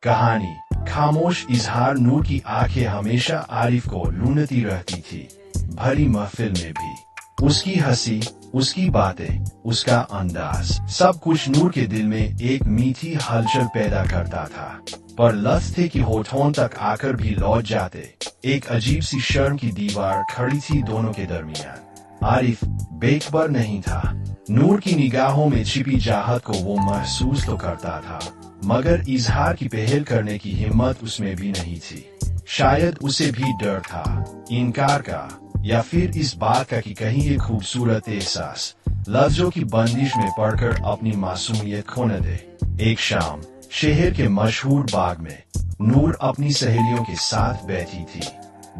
कहानी खामोश इजहार। नूर की आंखें हमेशा आरिफ को ढूंढती रहती थी, भरी महफिल में भी। उसकी हंसी, उसकी बातें, उसका अंदाज, सब कुछ नूर के दिल में एक मीठी हलचल पैदा करता था। पर लफ्ज थे कि होठों तक आकर भी लौट जाते। एक अजीब सी शर्म की दीवार खड़ी थी दोनों के दरमियान। आरिफ बेखबर नहीं था। नूर की निगाहों में छिपी चाहत को वो महसूस तो करता था, मगर इजहार की पहल करने की हिम्मत उसमें भी नहीं थी। शायद उसे भी डर था, इनकार का, या फिर इस बात का कि कहीं ये खूबसूरत एहसास लफ्जों की बंदिश में पड़कर अपनी मासूमियत खो न दे। एक शाम शहर के मशहूर बाग में नूर अपनी सहेलियों के साथ बैठी थी।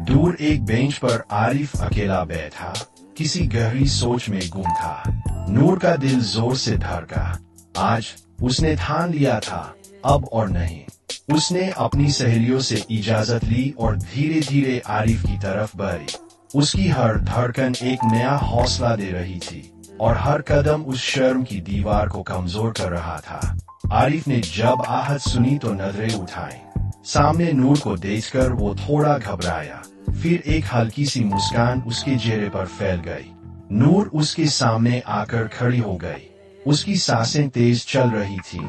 दूर एक बेंच पर आरिफ अकेला बैठा, किसी गहरी सोच में गुम था। नूर का दिल जोर से धड़का। आज उसने ठान लिया था, अब और नहीं। उसने अपनी सहेलियों से इजाजत ली और धीरे धीरे आरिफ की तरफ बढ़ी। उसकी हर धड़कन एक नया हौसला दे रही थी, और हर कदम उस शर्म की दीवार को कमजोर कर रहा था। आरिफ ने जब आहट सुनी तो नजरें उठाई। सामने नूर को देखकर वो थोड़ा घबराया, फिर एक हल्की सी मुस्कान उसके चेहरे पर फैल गई। नूर उसके सामने आकर खड़ी हो गई। उसकी सांसें तेज चल रही थी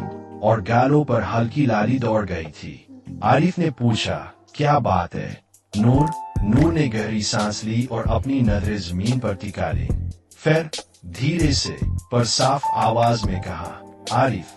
और गालों पर हल्की लाली दौड़ गई थी। आरिफ ने पूछा, क्या बात है नूर ने गहरी सांस ली और अपनी नजरें जमीन पर टिका ली। फिर धीरे से पर साफ आवाज में कहा, आरिफ,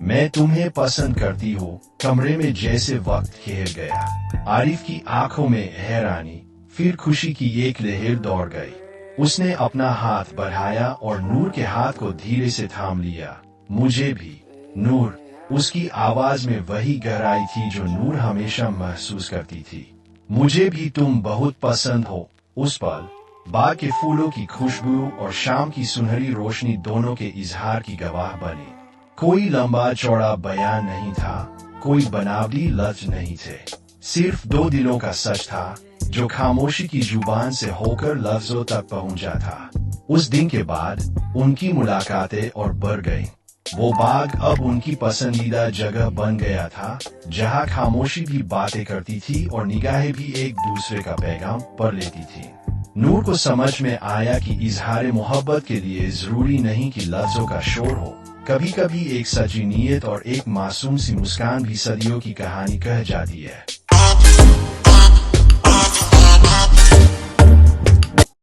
मैं तुम्हें पसंद करती हूँ। कमरे में जैसे वक्त ठहर गया। आरिफ की आंखों में हैरानी, फिर खुशी की एक लहर दौड़ गई। उसने अपना हाथ बढ़ाया और नूर के हाथ को धीरे से थाम लिया। मुझे भी नूर, उसकी आवाज में वही गहराई थी जो नूर हमेशा महसूस करती थी। मुझे भी तुम बहुत पसंद हो। उस पल बाग के फूलों की खुशबू और शाम की सुनहरी रोशनी दोनों के इजहार की गवाह बनी। कोई लंबा चौड़ा बयान नहीं था, कोई बनावटी लफ्ज नहीं थे, सिर्फ दो दिलों का सच था जो खामोशी की जुबान से होकर लफ्जों तक पहुंचा था। उस दिन के बाद उनकी मुलाकातें और बढ़ गईं। वो बाग अब उनकी पसंदीदा जगह बन गया था, जहां खामोशी भी बातें करती थी और निगाहें भी एक दूसरे का पैगाम पढ़ लेती थी। नूर को समझ में आया कि इजहार मोहब्बत के लिए जरूरी नहीं कि लफ्जों का शोर हो। कभी कभी एक सच्ची नीयत और एक मासूम सी मुस्कान भी सदियों की कहानी कह जाती है।